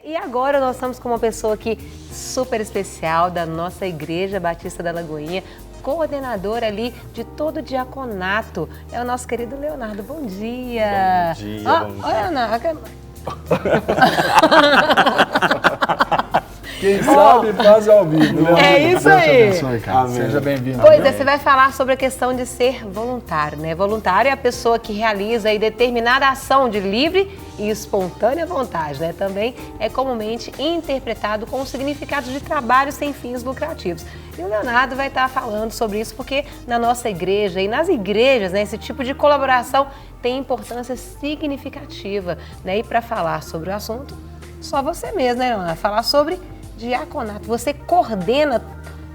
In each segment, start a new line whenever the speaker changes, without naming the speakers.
E agora nós estamos com uma pessoa aqui super especial da nossa Igreja Batista da Lagoinha, coordenador ali de todo o diaconato. É o nosso querido Leonardo. Bom dia.
Bom dia.
Olha, Leonardo.
Quem sabe faz ao vivo, né?
É isso
Deus te
aí.
abençoe, cara.
Amém.
Seja bem-vindo.
Pois é, você vai falar sobre a questão de ser voluntário, né? Voluntário é a pessoa que realiza aí determinada ação de livre e espontânea vontade, né? Também é comumente interpretado com o significado de trabalho sem fins lucrativos. E o Leonardo vai estar falando sobre isso porque na nossa igreja e nas igrejas, né, esse tipo de colaboração tem importância significativa, né? E para falar sobre o assunto, só você mesmo, né, Leonardo? Falar sobre diaconato. Você coordena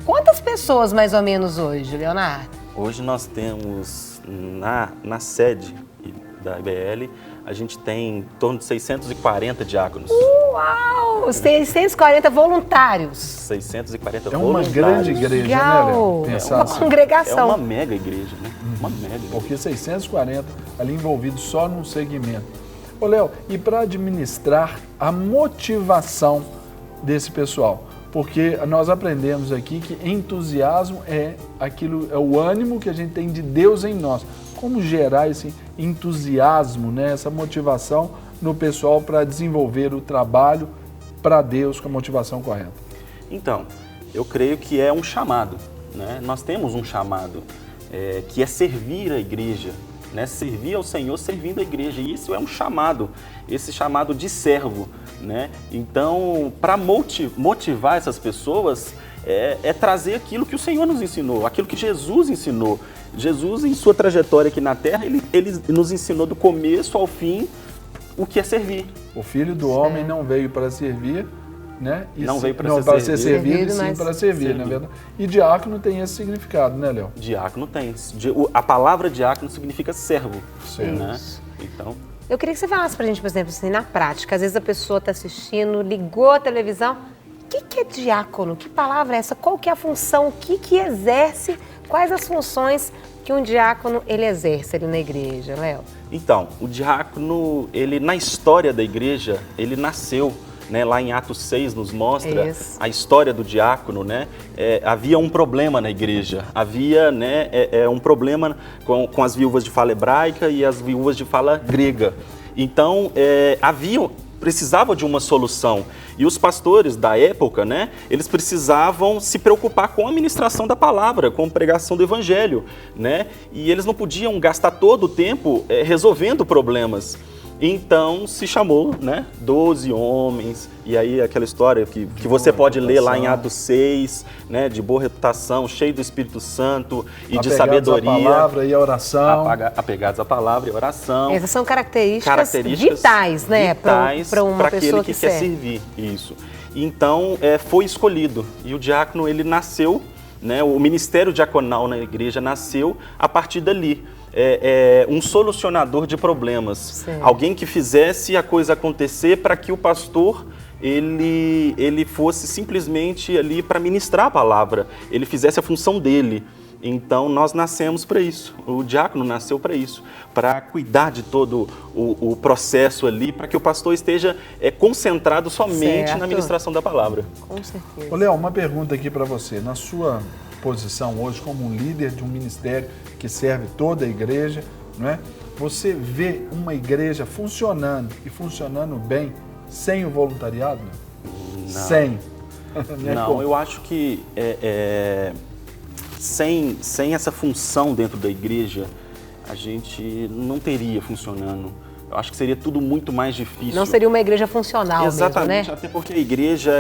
quantas pessoas mais ou menos hoje, Leonardo?
Hoje nós temos na sede da IBL, a gente tem em torno de 640 diáconos.
Uau! 640 voluntários.
640
É uma
voluntários.
grande igreja,
Legal.
né, Léo? Pensar
Uma
assim.
É
congregação.
uma mega igreja, né? Uma mega igreja.
Porque 640 ali envolvidos só num segmento. Ô, Léo, e para administrar a motivação desse pessoal? Porque nós aprendemos aqui que entusiasmo é o ânimo que a gente tem de Deus em nós. Como gerar esse entusiasmo, né, essa motivação no pessoal para desenvolver o trabalho para Deus com a motivação correta?
Então, eu creio que é um chamado, né? Nós temos um chamado que é servir a igreja, né? Servir ao Senhor servindo a igreja, e isso é um chamado, esse chamado de servo, né? Então, para motivar essas pessoas, é trazer aquilo que o Senhor nos ensinou, aquilo que Jesus ensinou. Jesus, em sua trajetória aqui na Terra, ele nos ensinou do começo ao fim o que é servir.
O Filho do Homem não veio para servir, né?
Não veio para
ser servido, e sim
mas
para servir, na verdade. E diácono tem esse significado, né, Léo?
Diácono tem. A palavra diácono significa servo.
Servo.
Né? Então,
Eu queria que você falasse pra gente, por exemplo, assim, na prática. Às vezes a pessoa está assistindo, ligou a televisão. O que é diácono? Que palavra é essa? Qual que é a função? O que exerce? Quais as funções que um diácono ele exerce ali na igreja, Léo?
Então, o diácono, ele na história da igreja, ele nasceu, né, lá em Atos 6 nos mostra
Isso.
a história do diácono, né? Havia um problema na igreja, havia, né, um problema com as viúvas de fala hebraica e as viúvas de fala grega. Então, precisava de uma solução. E os pastores da época, né, eles precisavam se preocupar com a ministração da palavra, com a pregação do evangelho, né? E eles não podiam gastar todo o tempo resolvendo problemas. Então se chamou, né, 12 homens, e aí aquela história que você pode ler lá em Atos 6, né, de boa reputação, cheio do Espírito Santo e de sabedoria.
Apegados à palavra e à oração.
Apegados à palavra e à oração.
Essas são características vitais, né, para uma
para
pessoa
aquele que quer servir. Isso. Então, foi escolhido. E o diácono, ele nasceu, né, o ministério diaconal na igreja nasceu a partir dali. Um solucionador de problemas.
Sim.
Alguém que fizesse a coisa acontecer para que o pastor ele fosse simplesmente ali para ministrar a palavra, ele fizesse a função dele. Então nós nascemos para isso, o diácono nasceu para isso, para cuidar de todo o processo ali, para que o pastor esteja concentrado somente na ministração da palavra.
Com certeza.
Ô, Léo, uma pergunta aqui para você. Na sua posição hoje como um líder de um ministério que serve toda a igreja, não é? Você vê uma igreja funcionando e funcionando bem sem o voluntariado?
Não.
Sem.
Não, eu acho que sem essa função dentro da igreja, a gente não teria funcionando. Eu acho que seria tudo muito mais difícil.
Não seria uma igreja funcional
Exatamente,
mesmo, né?
até porque a igreja,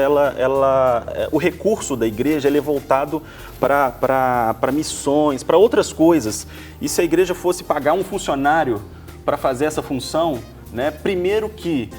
o recurso da igreja ele é voltado para missões, para outras coisas. E se a igreja fosse pagar um funcionário para fazer essa função, né, primeiro que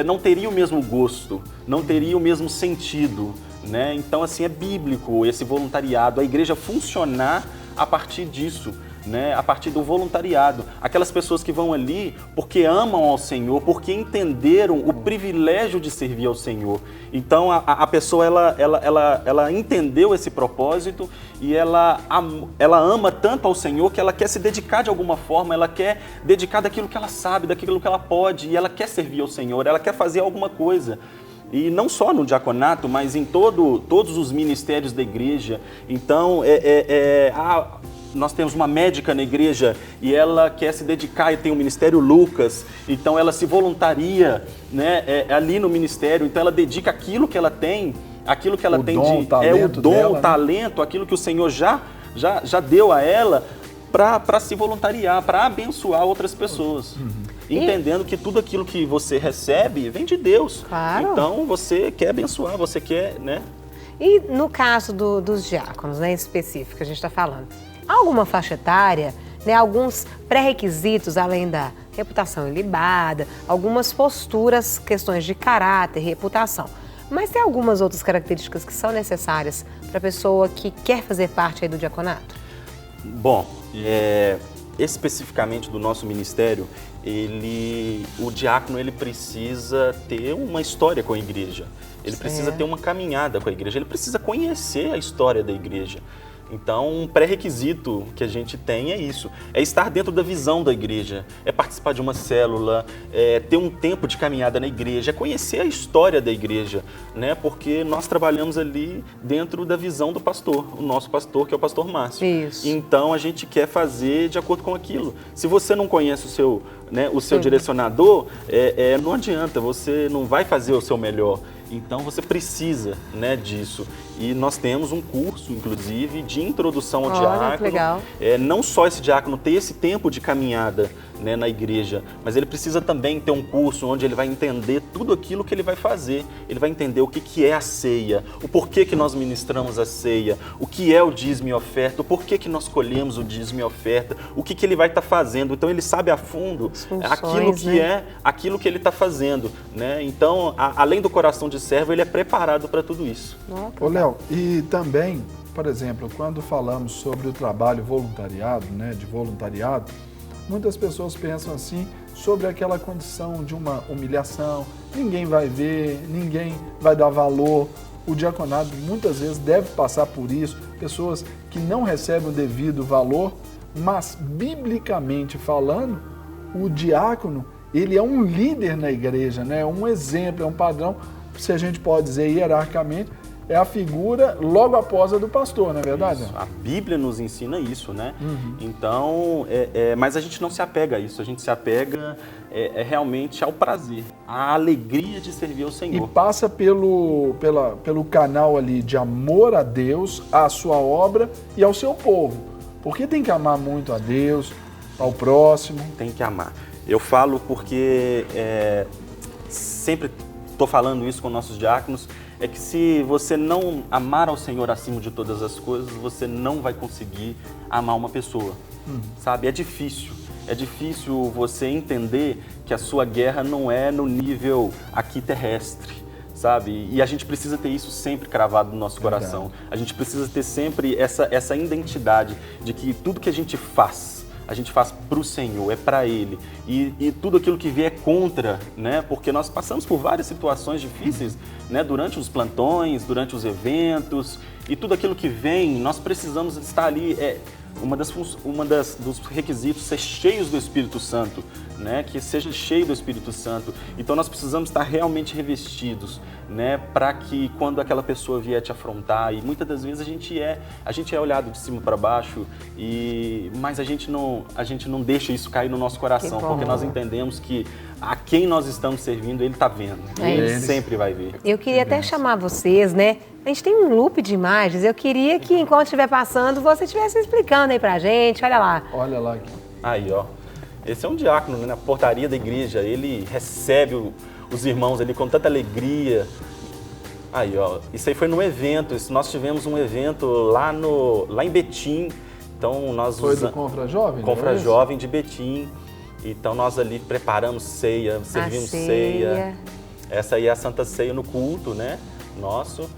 não teria o mesmo gosto, não teria o mesmo sentido, né? Então, assim, é bíblico esse voluntariado, a igreja funcionar a partir disso, né, a partir do voluntariado. Aquelas pessoas que vão ali porque amam ao Senhor, porque entenderam o privilégio de servir ao Senhor. Então a pessoa ela entendeu esse propósito e ela ama tanto ao Senhor que ela quer se dedicar de alguma forma, ela quer dedicar daquilo que ela sabe, daquilo que ela pode, e ela quer servir ao Senhor, ela quer fazer alguma coisa. E não só no diaconato, mas em todos os ministérios da igreja. Então, nós temos uma médica na igreja e ela quer se dedicar e tem o Ministério Lucas, então ela se voluntaria, né, ali no ministério, então ela dedica aquilo que ela tem, aquilo que ela
o
tem
dom,
de... o dom,
dela,
o talento, aquilo que o Senhor já deu a ela para se voluntariar, para abençoar outras pessoas. Entendendo que tudo aquilo que você recebe vem de Deus.
Claro.
Então você quer abençoar, você quer, né?
E no caso dos diáconos, né, em específico, que a gente está falando, há alguma faixa etária, né, alguns pré-requisitos, além da reputação ilibada, algumas posturas, questões de caráter, reputação. Mas tem algumas outras características que são necessárias para a pessoa que quer fazer parte aí do diaconato?
Bom, especificamente do nosso ministério, o diácono ele precisa ter uma história com a igreja, ele precisa ter uma caminhada com a igreja, ele precisa conhecer a história da igreja. Então, um pré-requisito que a gente tem é isso, é estar dentro da visão da igreja, é participar de uma célula, é ter um tempo de caminhada na igreja, é conhecer a história da igreja, né? Porque nós trabalhamos ali dentro da visão do pastor, o nosso pastor, que é o pastor Márcio.
Isso.
Então, a gente quer fazer de acordo com aquilo. Se você não conhece o seu direcionador, não adianta, você não vai fazer o seu melhor. Então você precisa, né, disso. E nós temos um curso, inclusive, de introdução ao diácono.
Que legal.
Não só esse diácono ter esse tempo de caminhada, né, na igreja, mas ele precisa também ter um curso onde ele vai entender tudo aquilo que ele vai fazer. Ele vai entender o que é a ceia, o porquê que nós ministramos a ceia, o que é o dízimo e oferta, o porquê que nós colhemos o dízimo e oferta, o que ele vai estar fazendo. Então ele sabe a fundo aquilo que ele está fazendo, né? Então, além do coração de servo, ele é preparado para tudo isso.
Ô, Léo, e também, por exemplo, quando falamos sobre o trabalho voluntariado, né, de voluntariado, muitas pessoas pensam assim sobre aquela condição de uma humilhação, ninguém vai ver, ninguém vai dar valor. O diaconado muitas vezes deve passar por isso, pessoas que não recebem o devido valor, mas biblicamente falando, o diácono, ele é um líder na igreja, né? Um exemplo, é um padrão, se a gente pode dizer hierarquicamente, é a figura logo após a do pastor, não é verdade?
Isso. A Bíblia nos ensina isso, né? Então, mas a gente não se apega a isso, a gente se apega realmente ao prazer, à alegria de servir ao Senhor.
E passa pelo canal ali de amor a Deus, à sua obra e ao seu povo. Porque tem que amar muito a Deus, ao próximo.
Tem que amar. Eu falo porque sempre estou falando isso com nossos diáconos, é que se você não amar ao Senhor acima de todas as coisas, você não vai conseguir amar uma pessoa, sabe? É difícil você entender que a sua guerra não é no nível aqui terrestre, sabe? E a gente precisa ter isso sempre cravado no nosso coração. A gente precisa ter sempre essa identidade de que tudo que a gente faz para o Senhor, é para Ele. E tudo aquilo que vier contra, né? Porque nós passamos por várias situações difíceis, né? Durante os plantões, durante os eventos, e tudo aquilo que vem, nós precisamos estar ali. Dos requisitos ser cheios do Espírito Santo, né? Que seja cheio do Espírito Santo. Então nós precisamos estar realmente revestidos, né? Para que quando aquela pessoa vier te afrontar, e muitas das vezes a gente é olhado de cima para baixo, mas a gente não deixa isso cair no nosso coração, porque nós entendemos que a quem nós estamos servindo, Ele está vendo. Ele sempre vai ver.
Eu queria até chamar vocês, né? A gente tem um loop de imagens, eu queria que enquanto estiver passando, você estivesse explicando aí pra gente, olha lá.
Olha lá aqui.
Aí, ó. Esse é um diácono, né, na portaria da igreja, ele recebe os irmãos ali com tanta alegria. Aí, ó, isso aí foi no evento, nós tivemos um evento lá em Betim, então nós
Foi do Confra Jovem?
Confra Jovem de Betim, então nós ali preparamos ceia, servimos ceia. Essa aí é a Santa Ceia no culto, né, nosso,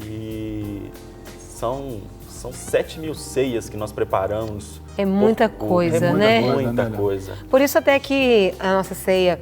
e são 7.000 ceias que nós preparamos.
É muita coisa, né?
Muita coisa.
Por isso até que a nossa ceia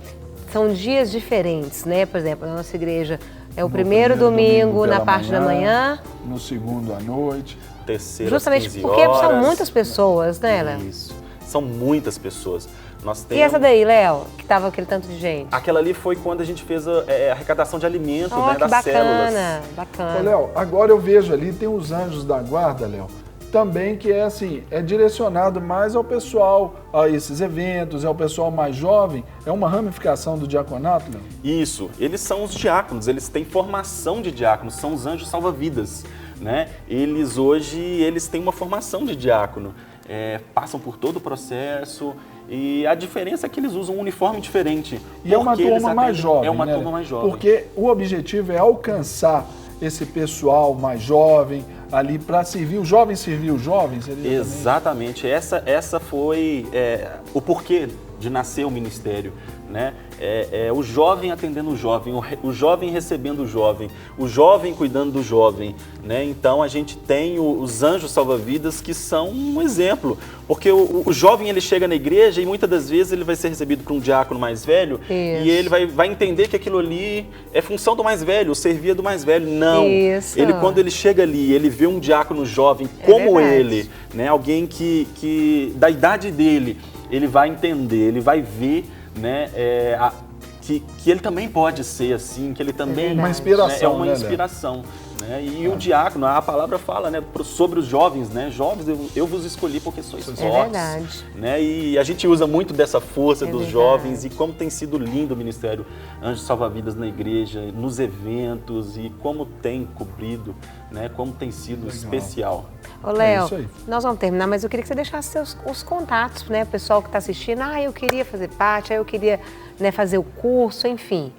são dias diferentes, né? Por exemplo, na nossa igreja é o primeiro domingo na parte da manhã.
No segundo à noite.
Terceiro
justamente
às 15
porque
horas.
São muitas pessoas, né, Léo?
Isso. São muitas pessoas. Nós
E
temos...
essa daí, Léo, que tava aquele tanto de gente?
Aquela ali foi quando a gente fez a arrecadação de alimento, né,
Que
das
bacana,
células.
bacana.
Ô, Léo, agora eu vejo ali, tem os anjos da guarda, Léo, também que é assim, é direcionado mais ao pessoal, a esses eventos, é o pessoal mais jovem, é uma ramificação do diaconato, Léo?
Isso, eles são os diáconos, eles têm formação de diáconos, são os anjos salva-vidas, né? Eles hoje, têm uma formação de diácono, passam por todo o processo e a diferença é que eles usam um uniforme diferente.
E é uma turma mais jovem,
É uma
né?
turma mais jovem.
Porque o objetivo é alcançar esse pessoal mais jovem ali para servir o jovem, seria
Exatamente, essa foi o porquê de nascer o ministério, né? O jovem atendendo o jovem recebendo o jovem cuidando do jovem, né? Então a gente tem os anjos salva-vidas que são um exemplo, porque o jovem ele chega na igreja e muitas das vezes ele vai ser recebido por um diácono mais velho.
Isso.
E ele vai entender que aquilo ali é função do mais velho, servia do mais velho. Não,
Isso.
quando ele chega ali, ele vê um diácono jovem como
verdade.
ele, né? Alguém que da idade dele, ele vai entender, ele vai ver, né, que ele também pode ser assim, que ele também
uma inspiração,
né, é uma
né,
inspiração. Né? E o diácono, a palavra fala, né, sobre os jovens, né? Jovens, eu vos escolhi porque sois fortes.
Verdade.
Né? E a gente usa muito dessa força dos
verdade.
jovens e como tem sido lindo o Ministério Anjos Salva-Vidas na igreja, nos eventos e como tem cobrido, né? Como tem sido especial.
Ô, Léo,
isso aí.
nós vamos terminar, mas eu queria que você deixasse os contatos, né? O pessoal que está assistindo, eu queria fazer parte, eu queria, né, fazer o curso, enfim.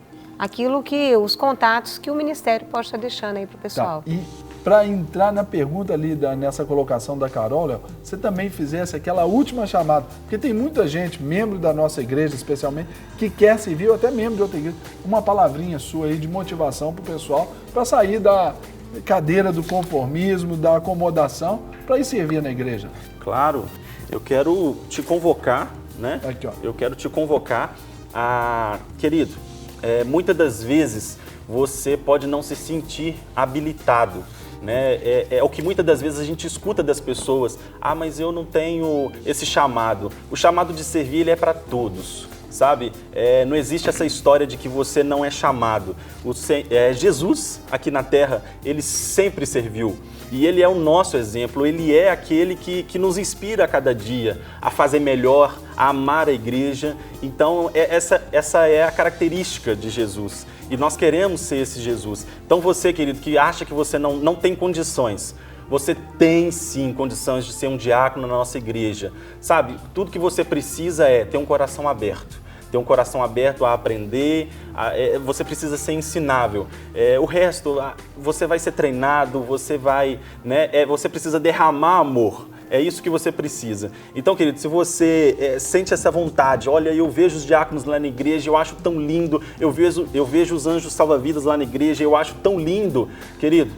Os contatos que o Ministério pode estar deixando aí para o pessoal.
Tá. E para entrar na pergunta ali, nessa colocação da Carol, Léo, você também fizesse aquela última chamada, porque tem muita gente, membro da nossa igreja especialmente, que quer servir, ou até membro de outra igreja, uma palavrinha sua aí de motivação para o pessoal, para sair da cadeira do conformismo, da acomodação, para ir servir na igreja.
Claro, eu quero te convocar, né?
Aqui, ó.
Eu quero te convocar querido, muitas das vezes você pode não se sentir habilitado, né? É o que muitas das vezes a gente escuta das pessoas, mas eu não tenho esse chamado. O chamado de servir, ele é para todos, sabe? Não existe essa história de que você não é chamado. Jesus, aqui na Terra, ele sempre serviu. E ele é o nosso exemplo, ele é aquele que nos inspira a cada dia a fazer melhor, a amar a igreja. Então, essa é a característica de Jesus. E nós queremos ser esse Jesus. Então, você, querido, que acha que você não tem condições, você tem sim condições de ser um diácono na nossa igreja. Sabe, tudo que você precisa é ter um coração aberto. Ter um coração aberto a aprender, você precisa ser ensinável. O resto, você vai ser treinado, você vai, né, você precisa derramar amor. É isso que você precisa. Então, querido, se você sente essa vontade, olha, eu vejo os diáconos lá na igreja, eu acho tão lindo, eu vejo os anjos salva-vidas lá na igreja, eu acho tão lindo, querido,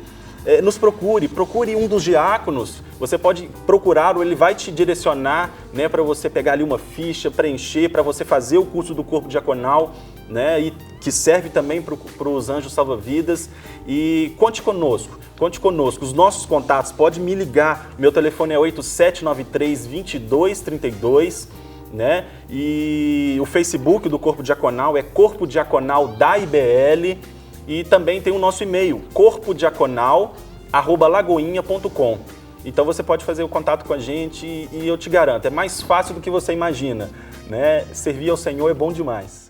nos procure um dos diáconos. Você pode procurá-lo, ele vai te direcionar, né, para você pegar ali uma ficha, preencher, para você fazer o curso do corpo diaconal, né, e que serve também para os anjos salva-vidas. E conte conosco. Os nossos contatos, pode me ligar, meu telefone é 8793-2232, né, e o Facebook do Corpo Diaconal é Corpo Diaconal da IBL. E também tem o nosso e-mail, corpodiaconal@lagoinha.com. Então você pode fazer o contato com a gente e eu te garanto, é mais fácil do que você imagina, né? Servir ao Senhor é bom demais.